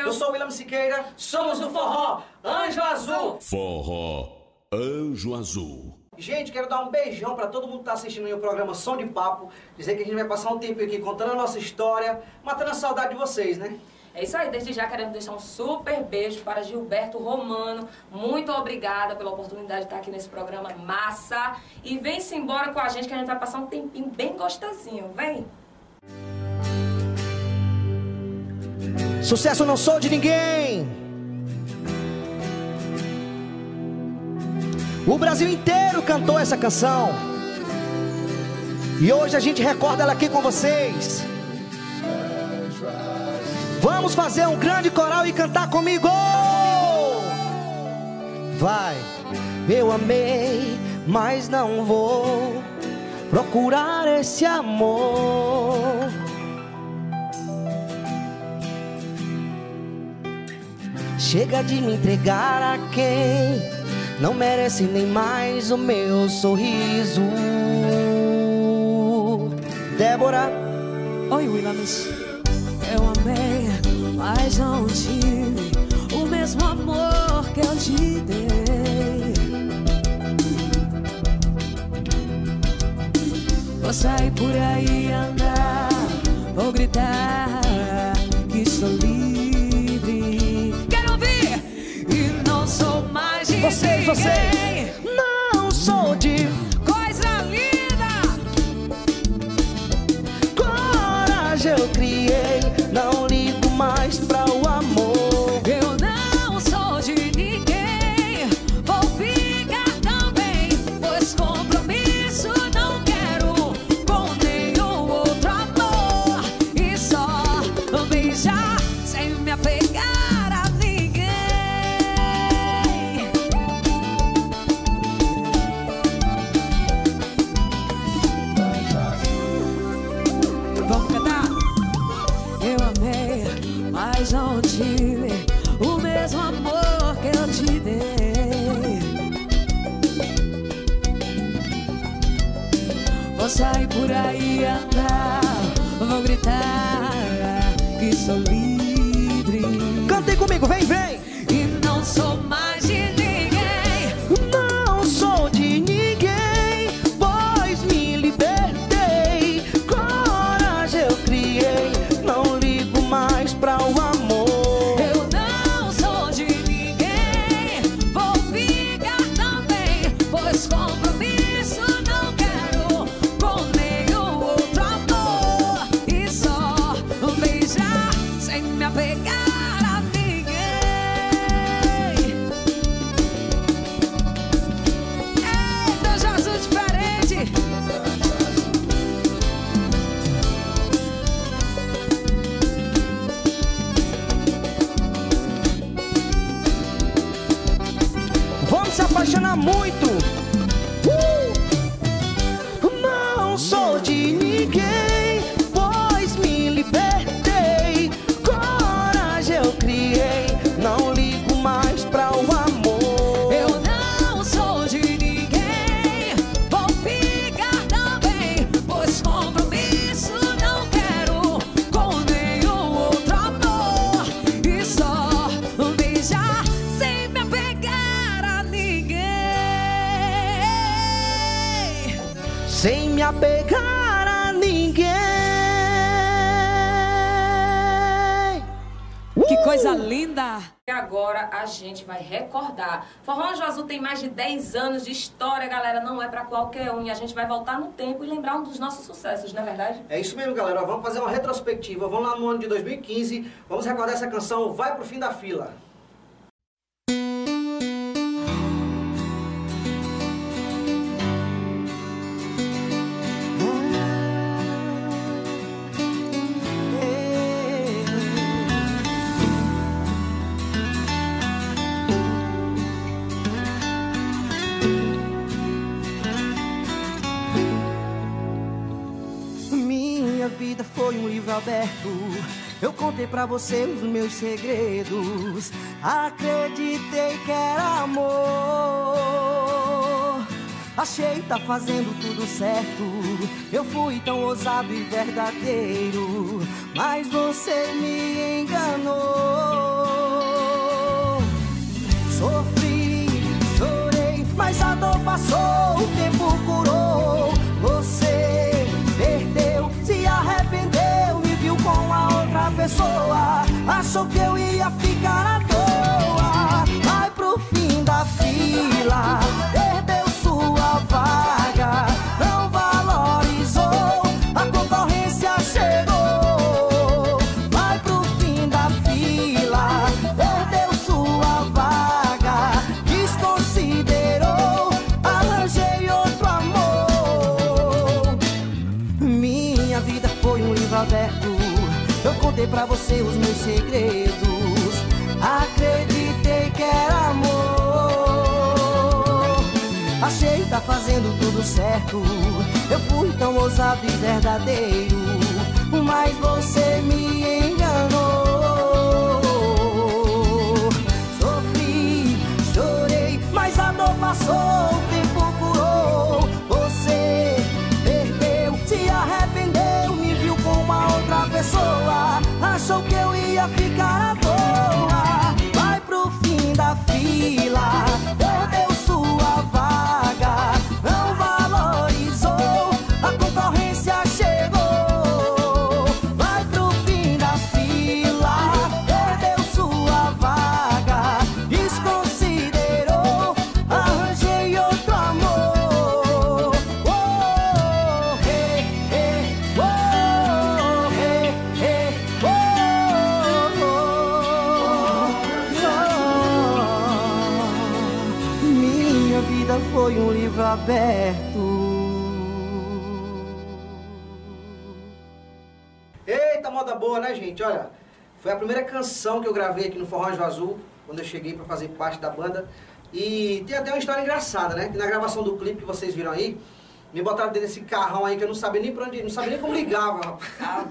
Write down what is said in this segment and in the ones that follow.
Eu sou o William Siqueira. Somos do Forró Anjo Azul. Forró Anjo Azul. Gente, quero dar um beijão pra todo mundo que tá assistindo o meu programa Som de Papo. Dizer que a gente vai passar um tempo aqui contando a nossa história, matando a saudade de vocês, né? É isso aí, desde já queremos deixar um super beijo para Gilberto Romano. Muito obrigada pela oportunidade de estar aqui nesse programa massa. E vem-se embora com a gente que a gente vai passar um tempinho bem gostosinho. Vem! Sucesso não sou de ninguém. O Brasil inteiro cantou essa canção. E hoje a gente recorda ela aqui com vocês. Vamos fazer um grande coral e cantar comigo. Vai. Eu amei, mas não vou procurar esse amor. Chega de me entregar a quem não merece nem mais o meu sorriso. Débora. Oi, Williams. Eu amei, mas não tive o mesmo amor que eu te dei. Vou sair por aí andar, vou gritar que estou livre. Quero ouvir! E não sou mais de Vocês, não sou de coisa linda. coragem eu criei, não ligo mais pra o amor. Eu não sou de ninguém, vou ficar também, pois compromisso não quero com nenhum outro amor. E só beijar sem me apegar a ninguém. Vamos cantar? Eu amei, mas não tive o mesmo amor que eu te dei. Vou sair por aí andar, vou gritar que sou livre. Cantem comigo, vem, vem. E não sou mais de ninguém. Não sou de ninguém, pois me libertei. Coragem eu criei, não ligo mais pra o amor. Eu não sou de ninguém, vou ficar também, pois compromisso não quero com nenhum outro amor. E só beijar sem me apegar a ninguém. Eita, Jesus diferente. Vamos se apaixonar muito. Não sou de ninguém, pois me libertei. Coragem eu criei, não ligo mais pra o amor. Eu não sou de ninguém, vou ficar também, pois compromisso não quero com nenhum outro amor. E só beijar sem me apegar a ninguém. Sem me apegar a ninguém. Que coisa linda! E agora a gente vai recordar. Forró Anjo Azul tem mais de 10 anos de história, galera. Não é pra qualquer um. E a gente vai voltar no tempo e lembrar um dos nossos sucessos, não é verdade? É isso mesmo, galera. Vamos fazer uma retrospectiva. Vamos lá no ano de 2015. Vamos recordar essa canção Vai Pro Fim da Fila. Minha vida foi um livro aberto. Eu contei pra você os meus segredos. Acreditei que era amor. Achei tá fazendo tudo certo. Eu fui tão ousado e verdadeiro, mas você me enganou. outra pessoa. Achou que eu ia ficar à toa. Vai pro fim da fila, perdeu sua vaga, não valorizou, a concorrência chegou. Vai pro fim da fila, perdeu sua vaga, desconsiderou, arranjei outro amor. Minha vida foi um livro aberto, eu contei pra você os meus segredos. Acreditei que era amor. Achei que tá fazendo tudo certo. Eu fui tão ousado e verdadeiro, mas você me enganou. Sofri, chorei, mas a dor passou, o tempo curou. Você perdeu, se arrependeu, me viu com uma outra pessoa. Achou que eu ia ficar à toa. Vai pro fim da fila, perdeu sua vaga, não valorizou, a concorrência chegou. Vai pro fim da fila, perdeu sua vaga, desconsiderou, arranjei outro amor. Oh, hey, hey, oh, hey, hey, oh, oh. Minha vida foi um livro aberto. Eita, moda boa, né, gente? Olha, foi a primeira canção que eu gravei aqui no Forró Anjo Azul, quando eu cheguei pra fazer parte da banda. E tem até uma história engraçada, né? Que na gravação do clipe que vocês viram aí, me botaram dentro desse carrão aí que eu não sabia nem pra onde, não sabia nem como ligava, rapaz.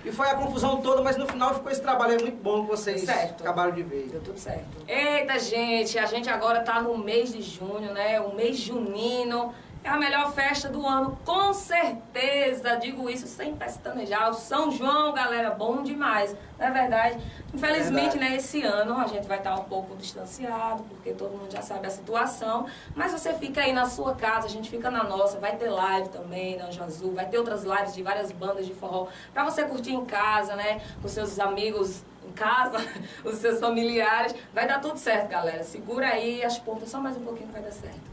E foi a confusão toda, mas no final ficou esse trabalho aí muito bom que vocês acabaram de ver. Deu tudo certo. Eita, gente, a gente agora tá no mês de junho, né? O mês junino. É a melhor festa do ano, com certeza. Digo isso sem pestanejar. O São João, galera, bom demais. Não é verdade? Infelizmente, né, esse ano a gente vai estar um pouco distanciado, porque todo mundo já sabe a situação. Mas você fica aí na sua casa, a gente fica na nossa. Vai ter live também na Anjo Azul, vai ter outras lives de várias bandas de forró pra você curtir em casa, né? Com seus amigos em casa, os seus familiares. Vai dar tudo certo, galera. Segura aí as pontas, só mais um pouquinho que vai dar certo.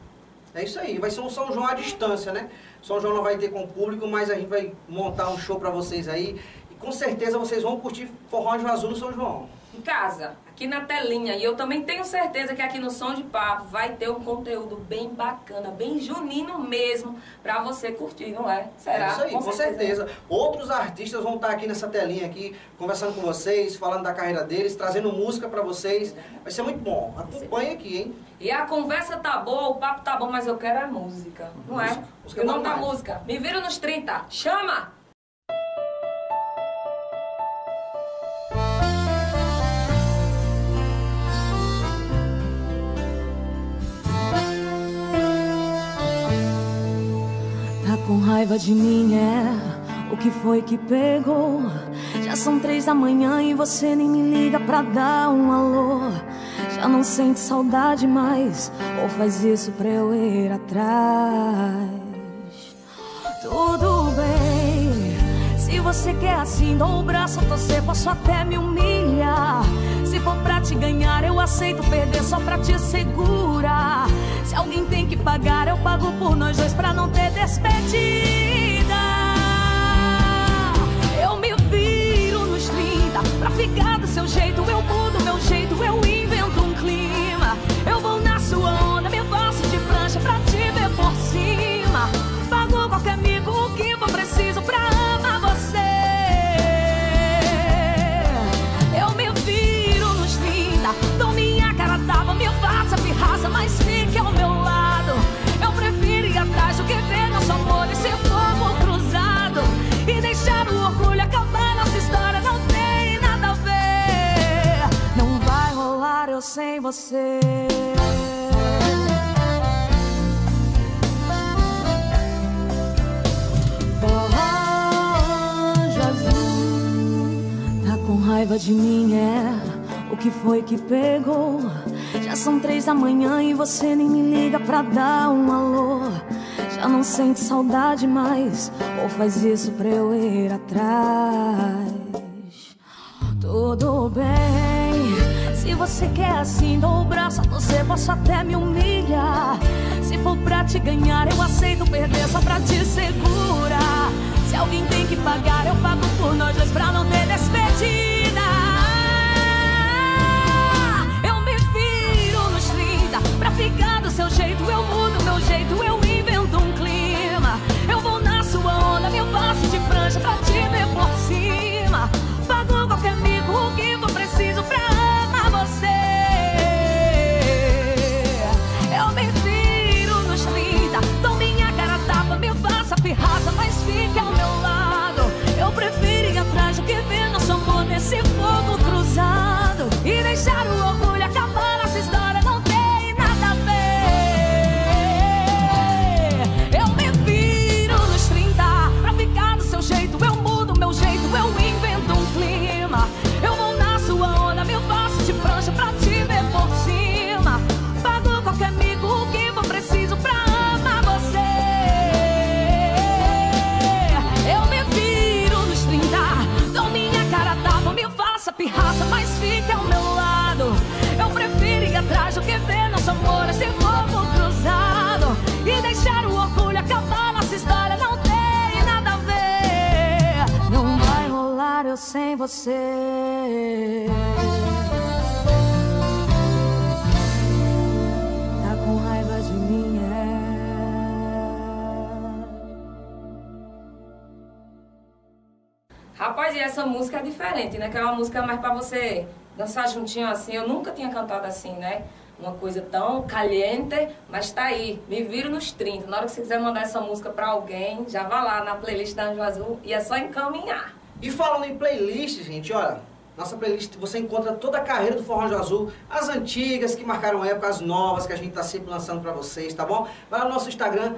É isso aí, vai ser um São João à distância, né? São João não vai ter com o público, mas a gente vai montar um show pra vocês aí. E com certeza vocês vão curtir Forró Anjo Azul no São João. Em casa, aqui na telinha. E eu também tenho certeza que aqui no Som de Papo vai ter um conteúdo bem bacana, bem junino mesmo, pra você curtir, não é? Será? É isso aí, com certeza. Outros artistas vão estar aqui nessa telinha aqui, conversando com vocês, falando da carreira deles, trazendo música pra vocês. Vai ser muito bom. Acompanhe aqui, hein? E a conversa tá boa, o papo tá bom, mas eu quero a música, não é? Música E o nome da demais. música? Me vira nos 30. Chama! Tá com raiva de mim, o que foi que pegou? Já são 3 da manhã e você nem me liga pra dar um alô. Já não sente saudade mais, ou faz isso pra eu ir atrás? Tudo bem, se você quer assim, dou o braço a torcer, posso até me humilhar. Se for pra te ganhar, eu aceito perder só pra te segurar. Se alguém tem que pagar, eu pago por nós dois pra não ter despedida. Eu me viro nos 30 pra ficar do seu jeito. Eu mudo meu jeito, eu invento um clima. Eu vou na sua onda, me faço de prancha pra te ver por cima. Pago qualquer mico, o que for preciso pra amar você. Eu me viro nos 30, dou minha cara tapa, me faça pirraça, mas fique ao meu lado. Eu prefiro ir atrás do que ver nosso amor e ser fogo cruzado. E deixar o orgulho acabar, nossa história não tem nada a ver. Não vai rolar eu sem você. Anjo Azul, tá com raiva de mim, o que foi que pegou? Já são 3 da manhã e você nem me liga pra dar um alô. Já não sente saudade mais, ou faz isso pra eu ir atrás? tudo bem. Se você quer assim, dou o braço a você, posso até me humilhar. Se for pra te ganhar, eu aceito perder só pra te segurar. Se alguém tem que pagar, eu pago por nós dois pra não ter despedida. Eu me viro nos 30 pra ficar do seu jeito. Eu mudo meu jeito, eu invento um clima. Eu vou na sua onda, meu passo de prancha pra te ver por cima. Pago qualquer mico, o que for preciso pra amar você. Eu me viro nos 30, dou minha cara tapa, me faça pirraça, mas fique ao meu lado. Eu prefiro ir atrás do que ver nosso amor nesse fogo cruzado. E deixar o orgulho acabar, nossa história não tem nada a ver. Eu me viro nos 30 pra ficar do seu jeito. Eu mudo meu jeito, eu invento um clima. Eu vou na sua onda, meu passo de prancha pra te ver por cima. Pago qualquer mico, o que for preciso pra amar você. Eu me viro nos 30, dou minha cara tapa, me faça pirraça, mas fique ao meu lado. Eu prefiro ir atrás do que ver nosso amor esse fogo cruzado. E deixar o orgulho acabar, nossa história não tem nada a ver. Não vai rolar eu sem você. Tá com raiva de mim, Rapaz, e essa música é diferente, né? Que é uma música mais pra você dançar juntinho assim. Eu nunca tinha cantado assim, né? Uma coisa tão caliente, mas tá aí. Me viro nos 30. Na hora que você quiser mandar essa música pra alguém, já vá lá na playlist da Anjo Azul e é só encaminhar. E falando em playlist, gente, olha, nossa playlist você encontra toda a carreira do Forró Anjo Azul, as antigas que marcaram época, as novas que a gente tá sempre lançando pra vocês, tá bom? Vai lá no nosso Instagram,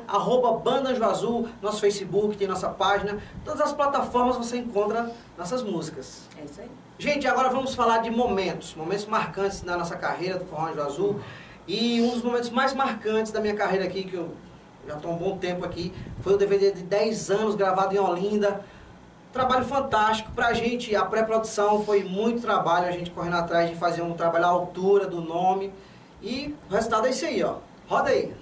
@Banda Anjo Azul, nosso Facebook, tem nossa página, todas as plataformas você encontra nossas músicas. É isso aí. Gente, agora vamos falar de momentos marcantes na nossa carreira do Forró Anjo Azul. E um dos momentos mais marcantes da minha carreira aqui, que eu já estou há um bom tempo aqui, foi o DVD de 10 anos gravado em Olinda. Trabalho fantástico pra gente, a pré-produção foi muito trabalho, a gente correndo atrás de fazer um trabalho à altura do nome. E o resultado é isso aí, ó. Roda aí.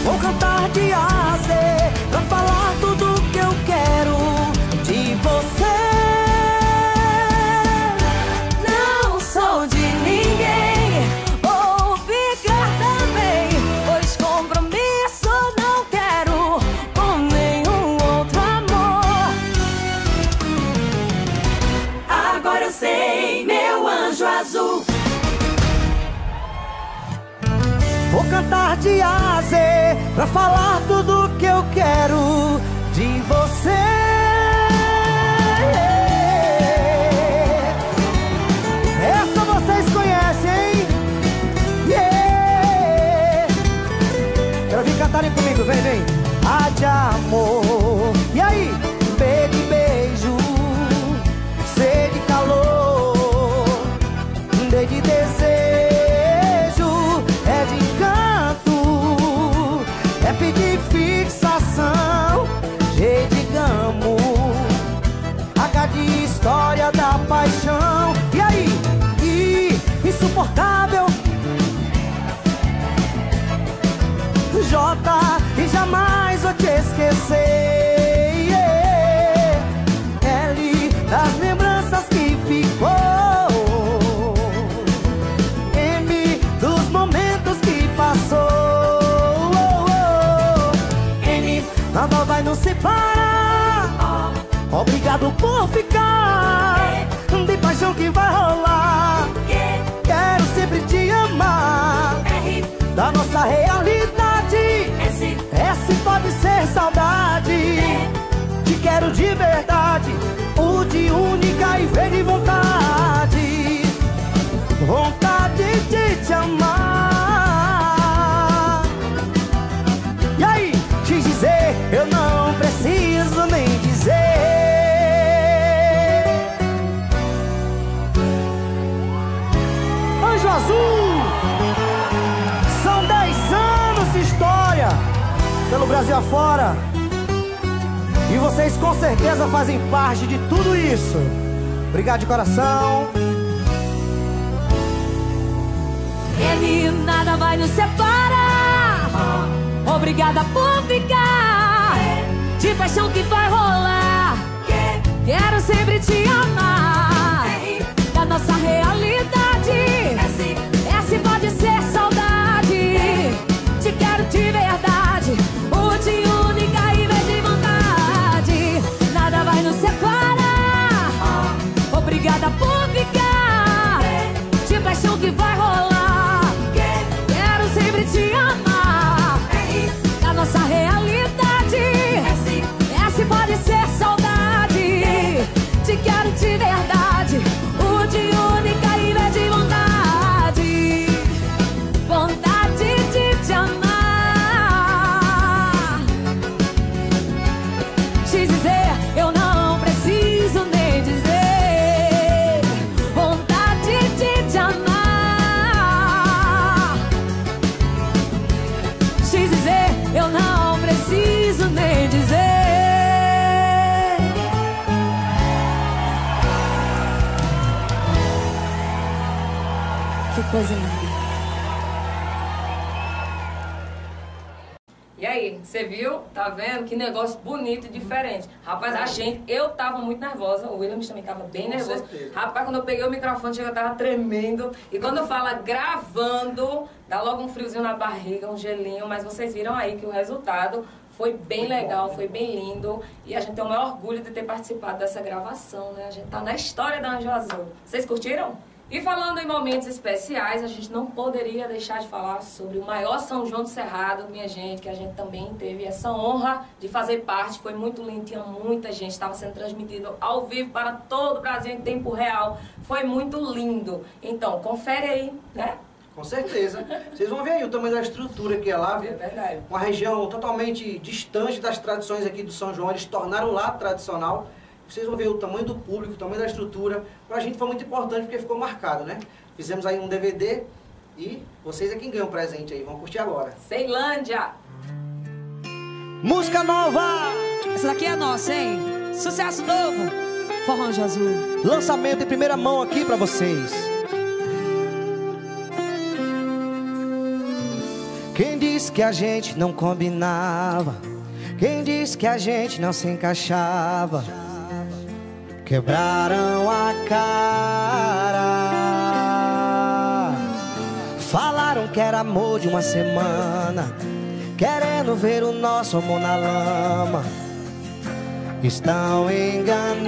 Vou cantar de A a Z, pra falar tudo que eu quero de você. Não sou de ninguém, vou ficar também, pois compromisso não quero com nenhum outro amor. Agora eu sei, meu anjo azul. Vou cantar de A a Z, pra falar tudo que eu quero de você. Essa vocês conhecem, hein? Yeah! Quero vir cantarem comigo, vem, vem. A de amor, e aí? B de beijo, C de calor, D de desejo, F de fixação, G de gamo, H de história da paixão. E aí? I, insuportável, J, e jamais vou te esquecer. L, das lembranças que ficou. M, dos momentos que passou. Nada vai nos separar. Obrigado por ficar. De paixão que vai rolar. Quero sempre te amar. Da nossa realidade. S pode ser saudade. Te quero de verdade. O de única e ver de vontade. Vontade de te amar. pelo Brasil afora. E vocês com certeza fazem parte de tudo isso. Obrigado de coração. Ele nada vai nos separar. Obrigada por ficar. De paixão que vai rolar. Quero sempre te amar. Da nossa realidade. Essa pode ser saudade. Te quero de verdade. O de única e vez de vontade. Nada vai nos separar. Obrigada por ficar. De paixão que vai rolar. Quero sempre te amar. Da nossa realidade. Essa pode ser saudade. Te quero de verdade. O de única e vez de vontade. Vontade de te amar. Te dizer, eu não preciso nem dizer. Vontade de te amar. Te dizer, eu não preciso nem dizer. Que coisa linda. E aí, você viu? Tá vendo? Que negócio bonito e diferente. Rapaz, eu tava muito nervosa. O Williams também tava bem nervoso. certeza. Rapaz, quando eu peguei o microfone, eu tava tremendo. E quando fala gravando, dá logo um friozinho na barriga, um gelinho. Mas vocês viram aí que o resultado foi bem legal, foi bem lindo. E a gente tem o maior orgulho de ter participado dessa gravação, né? A gente tá na história da Anjo Azul. Vocês curtiram? E falando em momentos especiais, a gente não poderia deixar de falar sobre o maior São João do Cerrado, minha gente, que a gente também teve essa honra de fazer parte. Foi muito lindo, tinha muita gente, estava sendo transmitido ao vivo para todo o Brasil em tempo real. Foi muito lindo. Então, confere aí, né? Com certeza. Vocês vão ver aí o tamanho da estrutura que é lá, viu? É verdade. Uma região totalmente distante das tradições aqui do São João. Eles tornaram lá tradicional. Vocês vão ver o tamanho do público, o tamanho da estrutura. Pra gente foi muito importante porque ficou marcado, né? Fizemos aí um DVD e vocês é quem ganham o presente aí. Vão curtir agora. Ceilândia! Música nova! Essa daqui é nossa, hein? Sucesso novo. Forró Anjo Azul. Lançamento em primeira mão aqui pra vocês. Quem disse que a gente não combinava? Quem disse que a gente não se encaixava? Quebraram a cara. Falaram que era amor de uma semana, querendo ver o nosso amor na lama. Estão enganados.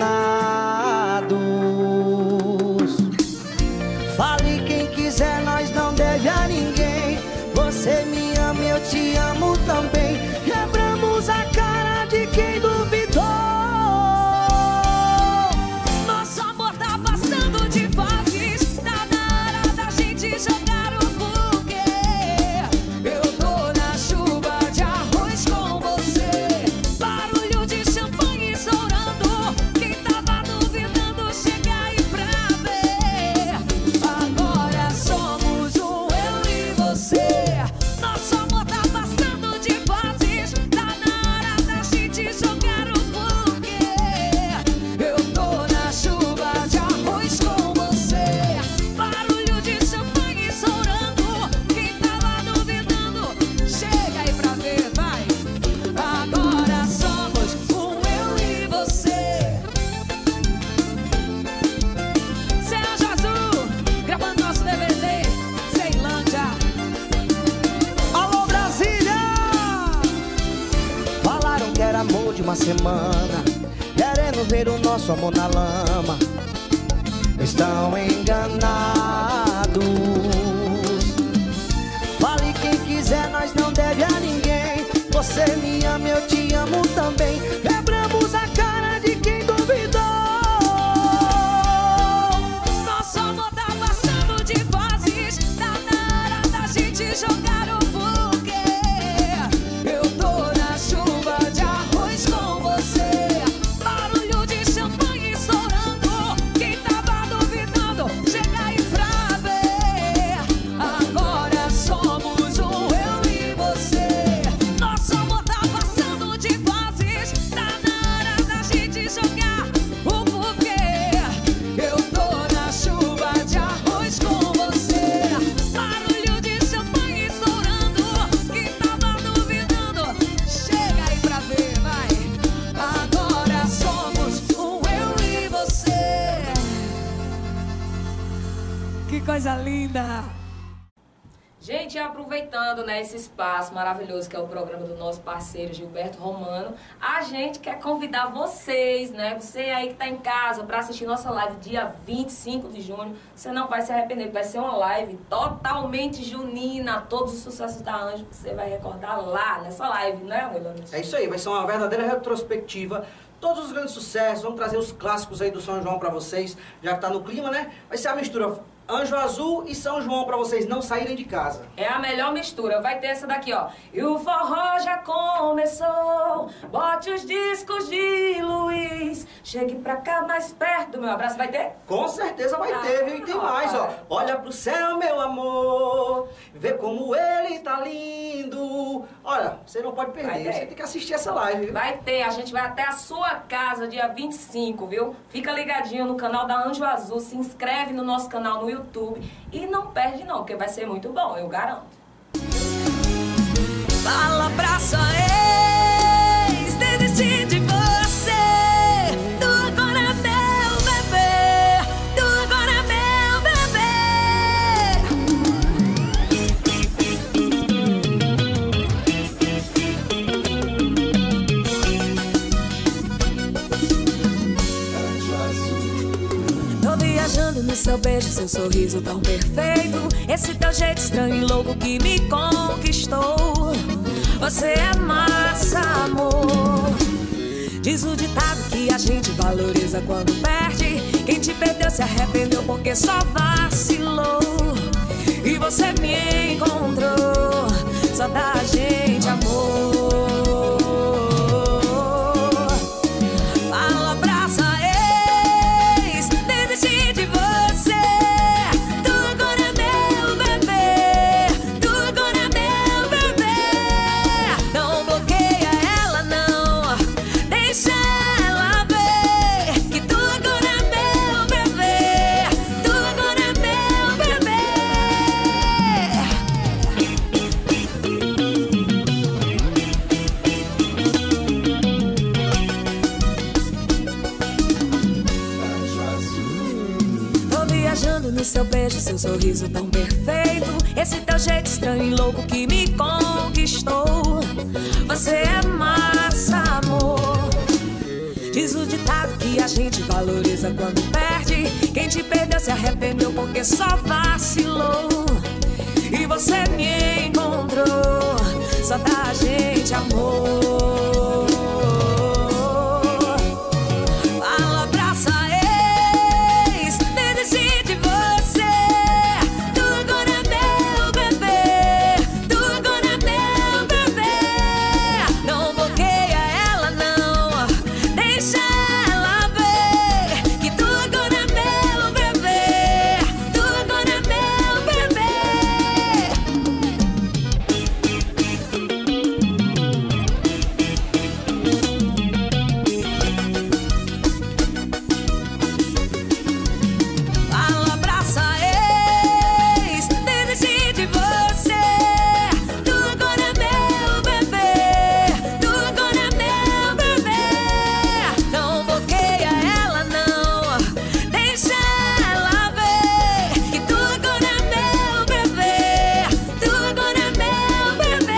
Fale quem quiser, nós não deve a ninguém. Você me ama, eu te amo também. Quebramos a cara de quem duvidou. Nosso amor tá passando de fases. Tá na hora da gente jogar o buquê. Eu tô na chuva de arroz com você. Barulho de champanhe estourando. Quem tava duvidando chega aí pra ver. Agora somos um eu e você. Nosso amor tá passando de fases. Tá na hora da gente jogar o buquê. Eu tô na chuva de arroz com você. Barulho de champanhe estourando. Quem tava duvidando, chega aí pra ver, vai. Agora somos um eu e você. Anjo Azul, gravando nosso DVD, Ceilândia. Alô Brasília! Falaram que era amor de uma semana, querendo ver o nosso amor na lama. Estão enganados. Fale quem quiser, nós não deve a ninguém. Você me ama, eu te amo também. Quebramos a cara de quem duvidou. Nosso amor tá passando de fases. Tá na hora da gente jogar o buquê. Eu tô na chuva de arroz com você. Barulho de champanhe estourando. Quem tava duvidando, chega aí pra ver. Agora somos um eu e você. Nosso amor tá linda. Gente, aproveitando, né, esse espaço maravilhoso que é o programa do nosso parceiro Gilberto Romano, a gente quer convidar vocês, né, você aí que tá em casa para assistir nossa live dia 25 de junho. Você não vai se arrepender, vai ser uma live totalmente junina, todos os sucessos da Anjo, você vai recordar lá nessa live, né, Williams? É isso aí, vai ser uma verdadeira retrospectiva. Todos os grandes sucessos, vamos trazer os clássicos aí do São João pra vocês, já que tá no clima, né? Vai ser a mistura Anjo Azul e São João pra vocês não saírem de casa. É a melhor mistura, vai ter essa daqui, ó. E o forró já começou, bote os discos de Luiz, chegue pra cá mais perto do meu abraço, vai ter? Com certeza vai ter, viu? E tem mais, ó. Olha pro céu, meu amor, vê como ele tá lindo. Olha, você não pode perder, você tem que assistir essa live, viu? Vai ter, a gente vai até a sua casa dia 25, viu? Fica ligadinho no canal da Anjo Azul, se inscreve no nosso canal no YouTube e não perde não, porque vai ser muito bom, eu garanto. Fala pra sua ex, desisti de você. Tu agora é meu bebê, tu agora é meu bebê. Tô viajando no seu beijo, seu sorriso tão perfeito, esse teu jeito estranho e louco que me conquistou. Você é massa, amor. Diz o ditado que a gente valoriza quando perde. Quem te perdeu se arrependeu porque só vacilou. E você me encontrou, só dá a gente amor. Fala pra sua ex, desisti de você. Tu agora é meu bebê, tu agora é meu bebê. Não bloqueia ela não, deixa ela ver que tu agora é meu bebê, tu agora é meu bebê. Tô viajando no seu beijo, seu sorriso tão perfeito, esse teu jeito estranho e louco que me conquistou. Você é massa, amor. Diz o ditado que a gente valoriza quando perde. Quem te perdeu se arrependeu porque só vacilou. E você me encontrou, só dá a gente amor. Fala pra sua ex, desisti de você. Tu agora é meu bebê, tu agora é meu bebê. Não bloqueia ela não, deixa ela ver que tu agora é meu bebê, tu agora é meu bebê. Fala pra sua ex, desisti de você. Tu agora é meu bebê, tu agora é meu bebê. Não bloqueia ela não, deixa ela ver que tu agora é meu bebê, tu agora é meu bebê.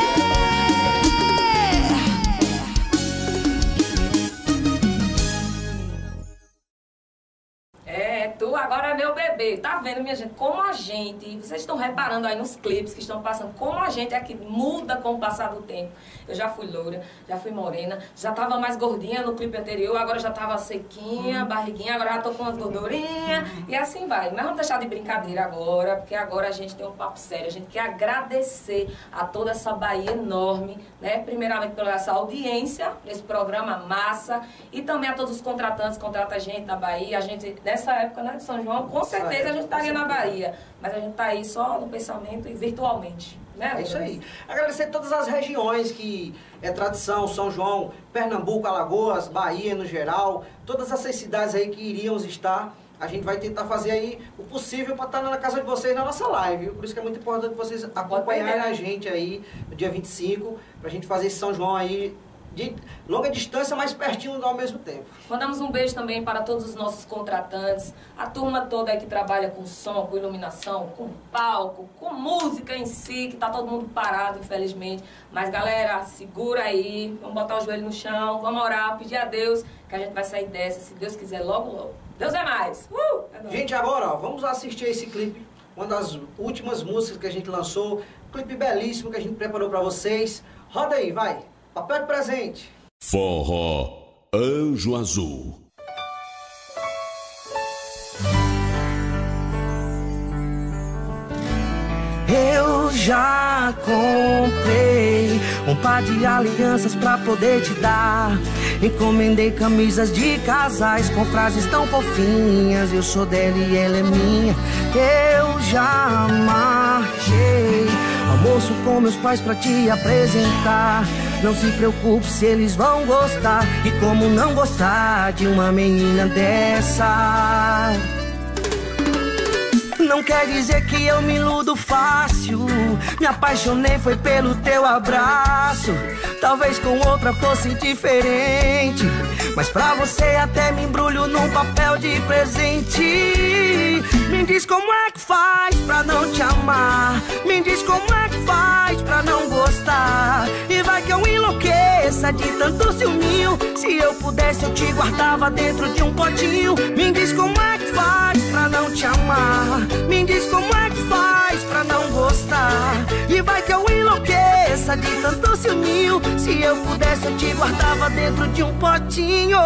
É, tu agora é meu bebê. Tá vendo, minha gente, como a gente... Vocês estão reparando aí nos clipes que estão passando, como a gente aqui muda com o passar do tempo. Eu já fui loura, já fui morena, já tava mais gordinha no clipe anterior, agora já tava sequinha, barriguinha, agora já tô com umas gordurinhas e assim vai. Mas vamos deixar de brincadeira agora, porque agora a gente tem um papo sério. A gente quer agradecer a toda essa Bahia enorme, né? Primeiramente pela essa audiência, esse programa massa, e também a todos os contratantes que contratam a gente na Bahia. A gente, nessa época, né, de São João, com certeza a gente estaria na Bahia, mas a gente tá aí só no pensamento e virtualmente. Né, É isso aí. Agradecer todas as regiões que é tradição, São João, Pernambuco, Alagoas, Bahia no geral, todas essas cidades aí que iríamos estar. A gente vai tentar fazer aí o possível para estar na casa de vocês na nossa live, viu? Por isso que é muito importante vocês acompanharem a gente aí no dia 25, pra gente fazer esse São João aí de longa distância, mas pertinho ao mesmo tempo. Mandamos um beijo também para todos os nossos contratantes, a turma toda aí que trabalha com som, com iluminação, com palco, com música em si, que tá todo mundo parado, infelizmente. Mas, galera, segura aí, vamos botar o joelho no chão, vamos orar, pedir a Deus que a gente vai sair dessa, se Deus quiser, logo, logo. Deus é mais! É nóis. Gente, agora, ó, vamos assistir esse clipe, uma das últimas músicas que a gente lançou, clipe belíssimo que a gente preparou pra vocês. Roda aí, vai! Papel de presente! Forró Anjo Azul. Eu já comprei um par de alianças pra poder te dar. Encomendei camisas de casais com frases tão fofinhas. Eu sou dela e ela é minha. Eu já marquei almoço com meus pais pra te apresentar. Não se preocupe se eles vão gostar. E como não gostar de uma menina dessa? Não quer dizer que eu me iludo fácil. Me apaixonei foi pelo teu abraço. Talvez com outra fosse diferente, mas pra você até me embrulho num papel de presente. Me diz como é que faz pra não te amar. Me diz como é que faz pra não gostar. E vai que eu enlouqueça de tanto ciúminho. Se eu pudesse eu te guardava dentro de um potinho. Me diz como é que faz pra não te amar. Me diz como é que faz pra não gostar. E vai que eu enlouqueça de tanto ciúminho. Se eu pudesse eu te guardava dentro de um potinho.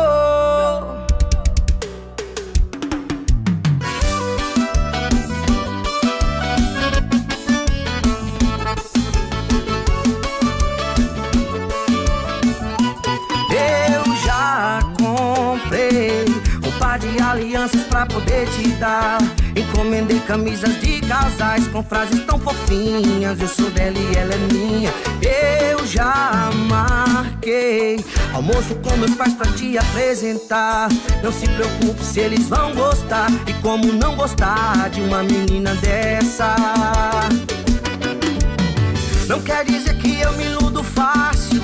Eu já comprei um par de alianças pra poder te dar. Encomendei camisas de casais com frases tão fofinhas. Eu sou dela e ela é minha. Eu já marquei almoço com meus pais pra te apresentar. Não se preocupe se eles vão gostar. E como não gostar de uma menina dessa? Não quer dizer que eu me iludo fácil.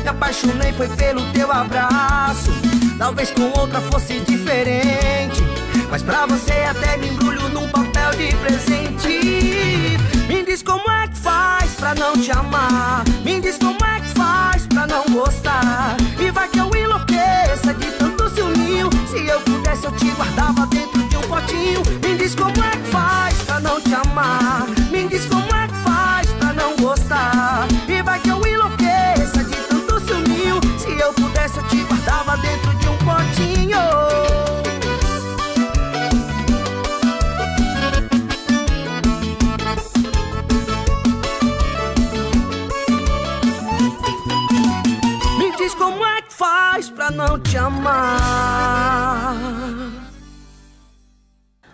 Me apaixonei foi pelo teu abraço. Talvez com outra fosse diferente, mas pra você até me embrulho num papel de presente. Me diz como é que faz pra não te amar. Me diz como é que faz pra não gostar. E vai que eu enlouqueça de tanto ciúminho. Se eu pudesse eu te guardava dentro de um potinho. Me diz como é que faz pra não te amar. Me diz como é que faz pra não gostar. E vai que eu enlouqueça de tanto ciúminho. Se eu pudesse eu te guardava dentro de um potinho. Me diz como é que faz pra não te amar.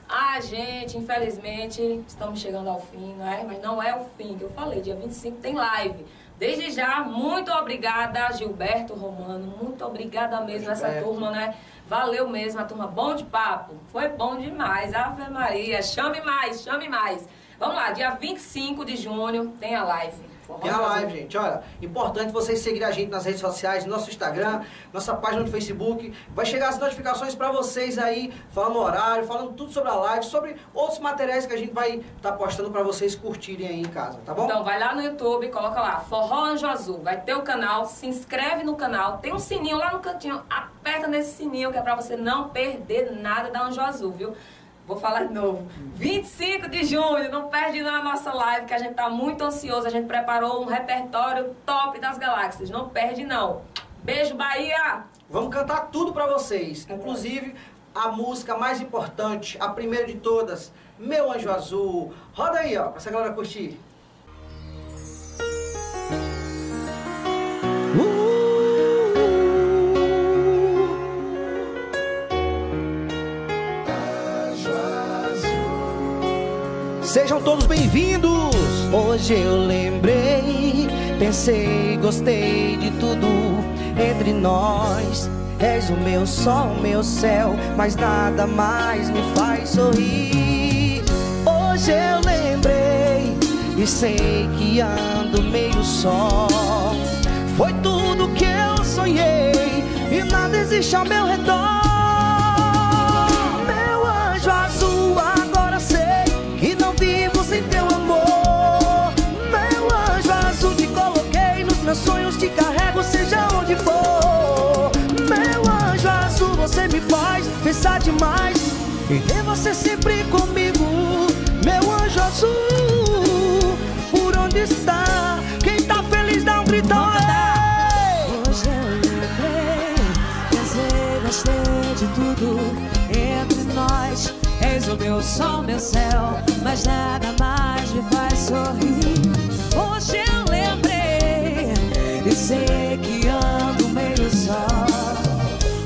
Ah, gente, infelizmente estamos chegando ao fim, não é? Mas não é o fim, que eu falei, dia 25 tem live. Desde já, muito obrigada, Gilberto Romano, muito obrigada mesmo essa turma, né? Valeu mesmo, a turma, bom de papo, foi bom demais, Ave Maria, chame mais, chame mais. Vamos lá, dia 25 de junho tem a live. Tem a live, gente. Olha, importante vocês seguirem a gente nas redes sociais, nosso Instagram, nossa página no Facebook. Vai chegar as notificações pra vocês aí, falando horário, falando tudo sobre a live, sobre outros materiais que a gente vai estar postando pra vocês curtirem aí em casa, tá bom? Então vai lá no YouTube, coloca lá, Forró Anjo Azul, vai ter o canal, se inscreve no canal, tem um sininho lá no cantinho, aperta nesse sininho que é pra você não perder nada da Anjo Azul, viu? Vou falar de novo. 25 de junho, não perde não a nossa live, que a gente tá muito ansioso. A gente preparou um repertório top das galáxias. Não perde não. Beijo, Bahia! Vamos cantar tudo pra vocês. Inclusive, a música mais importante, a primeira de todas, Meu Anjo Azul. Roda aí, ó, pra essa galera curtir. Sejam todos bem-vindos! Hoje eu lembrei, pensei, gostei de tudo entre nós. És o meu sol, o meu céu, mas nada mais me faz sorrir. Hoje eu lembrei e sei que ando meio só. Foi tudo que eu existe ao meu redor. Meu anjo azul, agora sei que não vivo sem teu amor. Meu anjo azul, te coloquei nos meus sonhos, te carrego seja onde for. Meu anjo azul, você me faz pensar demais e ter você sempre comigo. Meu anjo azul, por onde está? Quem tá feliz dá um grito. Hoje eu lembrei, pensei, gostei de tudo entre nós. Eis o meu sol, meu céu, mas nada mais me faz sorrir. Hoje eu lembrei e sei que ando meio só.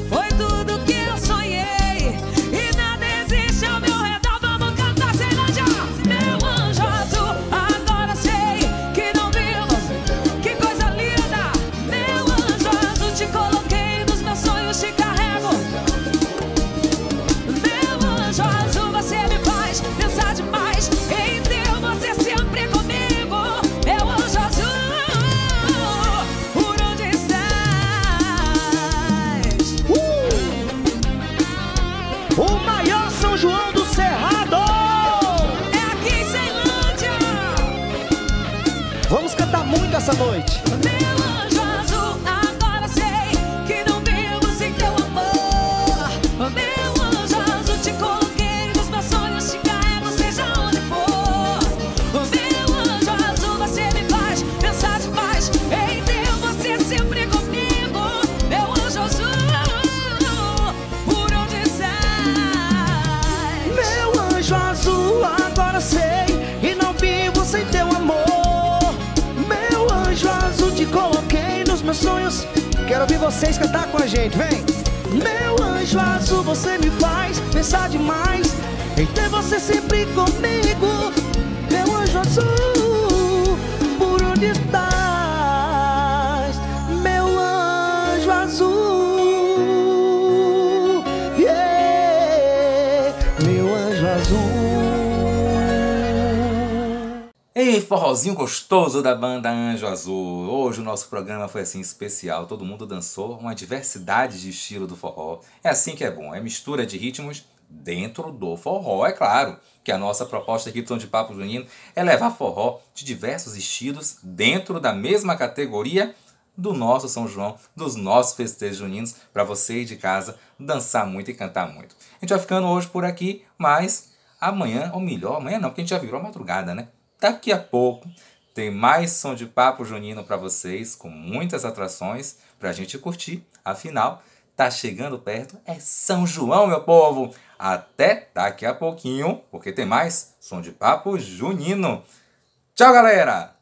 Foi tudo que eu sonhei e nada existe ao meu redor. Vamos cantar sem lanjar. Meu anjo azul, agora sei que não vivo. Que coisa linda. Meu anjo azul, te coloquei nos meus sonhos, te carrego. Meu anjo azul, você me faz pensar demais em ter você sempre comigo. Meu anjo azul, por onde estás? O maior São João do Cerrado. É aqui em Ceilândia. Vamos cantar muito essa noite. Meu anjo azul, agora sei que não vivo sem teu amor. Meu anjo azul, te coloquei nos meus sonhos, te carrego seja onde for. Meu anjo azul, você me faz pensar demais em ter você sempre comigo. Meu anjo azul, por onde estás? Meu anjo azul, agora sei e não vivo sem teu amor. Meu anjo azul, te coloquei nos meus sonhos. Quero ouvir vocês cantar com a gente, vem. Meu anjo azul, você me faz pensar demais em ter você sempre comigo. Meu anjo azul, por onde estás? Meu anjo azul, yeah. Meu anjo azul. Ei, forrozinho gostoso da banda Anjo Azul. Hoje o nosso programa foi assim especial. Todo mundo dançou, uma diversidade de estilo do forró. É assim que é bom, é mistura de ritmos dentro do forró. É claro que a nossa proposta aqui do Som de Papo Junino é levar forró de diversos estilos dentro da mesma categoria do nosso São João, dos nossos festejos juninos, para você ir de casa dançar muito e cantar muito. A gente vai ficando hoje por aqui, mas amanhã, ou melhor, amanhã não, porque a gente já virou a madrugada, né? Daqui a pouco tem mais Som de Papo Junino para vocês, com muitas atrações para a gente curtir. Afinal, tá chegando perto, é São João, meu povo! Até daqui a pouquinho, porque tem mais Som de Papo Junino. Tchau, galera!